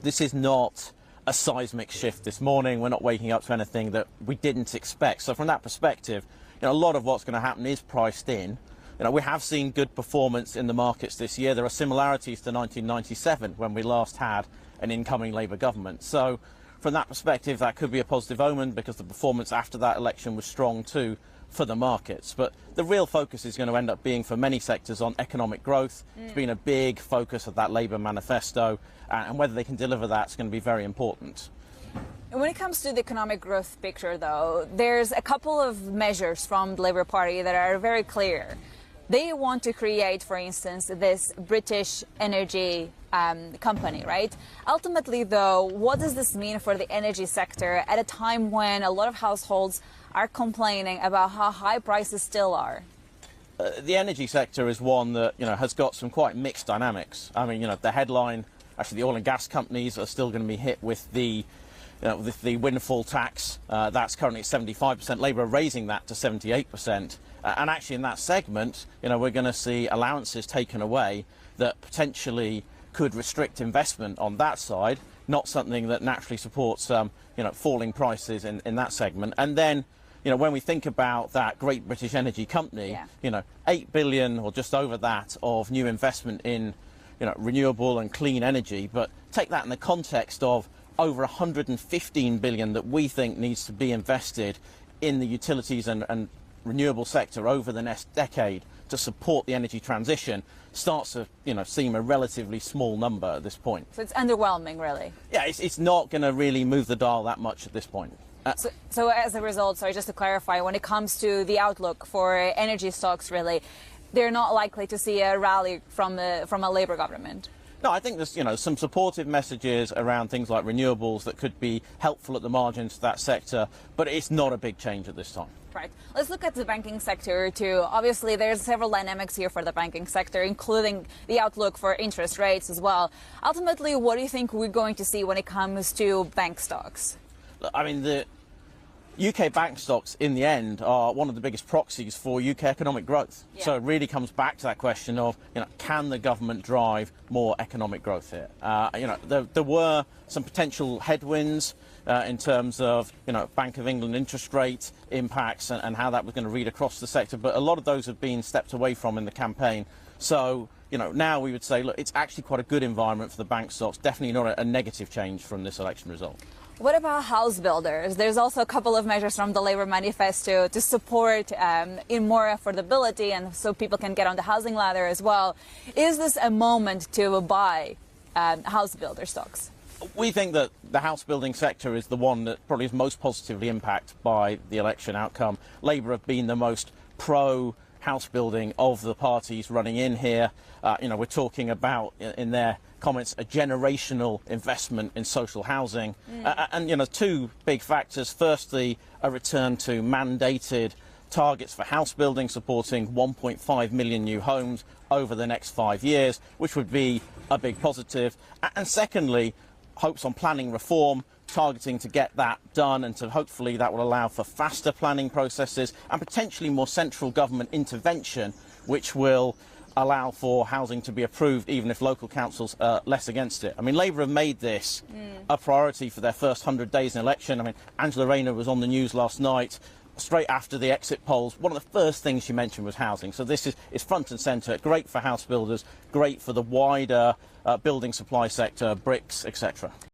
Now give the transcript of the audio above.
This is not a seismic shift this morning. We're not waking up to anything that we didn't expect. So from that perspective, a lot of what's going to happen is priced in. We have seen good performance in the markets this year. There are similarities to 1997 when we last had an incoming Labour government. So from that perspective, that could be a positive omen because the performance after that election was strong too for the markets. But the real focus is going to end up being for many sectors on economic growth. It's been a big focus of that Labour manifesto, and whether they can deliver that is going to be very important. When it comes to the economic growth picture, though, there's a couple of measures from the Labour Party that are very clear. They want to create, for instance, this British energy company, right? Ultimately, though, what does this mean for the energy sector at a time when a lot of households are complaining about how high prices still are? The energy sector is one that, has got some quite mixed dynamics. I mean, the headline, actually, the oil and gas companies are still going to be hit with the windfall tax. That's currently at 75%. Labour are raising that to 78%. And actually in that segment, we're going to see allowances taken away that potentially could restrict investment on that side, not something that naturally supports, falling prices in that segment. And then, when we think about that great British energy company, 8 billion or just over that of new investment in, renewable and clean energy. But take that in the context of over 115 billion that we think needs to be invested in the utilities and renewable sector over the next decade to support the energy transition starts to, seem a relatively small number at this point. So it's underwhelming, really? Yeah, it's not going to really move the dial that much at this point. So as a result, sorry, just to clarify, when it comes to the outlook for energy stocks, really, they're not likely to see a rally from a Labour government? No, I think there's, some supportive messages around things like renewables that could be helpful at the margins to that sector, but it's not a big change at this time. Right. Let's look at the banking sector too. Obviously, there's several dynamics here for the banking sector, including the outlook for interest rates as well. Ultimately, what do you think we're going to see when it comes to bank stocks? I mean, the UK bank stocks, in the end, are one of the biggest proxies for UK economic growth. Yeah. So it really comes back to that question of, can the government drive more economic growth here? There were some potential headwinds in terms of, Bank of England interest rate impacts and how that was going to read across the sector. But a lot of those have been stepped away from in the campaign. So, now we would say, look, it's actually quite a good environment for the bank stocks, definitely not a negative change from this election result. What about house builders? There's also a couple of measures from the Labour manifesto to support in more affordability and so people can get on the housing ladder as well. Is this a moment to buy house builder stocks? We think that the house building sector is the one that probably is most positively impacted by the election outcome. Labour have been the most pro house building of the parties running in here. We're talking about, in their comments, a generational investment in social housing. And, two big factors. Firstly, a return to mandated targets for house building, supporting 1.5 million new homes over the next 5 years, which would be a big positive. And secondly, hopes on planning reform, targeting to get that done, and to hopefully that will allow for faster planning processes and potentially more central government intervention, which will allow for housing to be approved even if local councils are less against it. I mean, Labour have made this a priority for their first 100 days in election. I mean, Angela Rayner was on the news last night. Straight after the exit polls, one of the first things she mentioned was housing. So this is front and centre, great for house builders, great for the wider building supply sector, bricks, etc.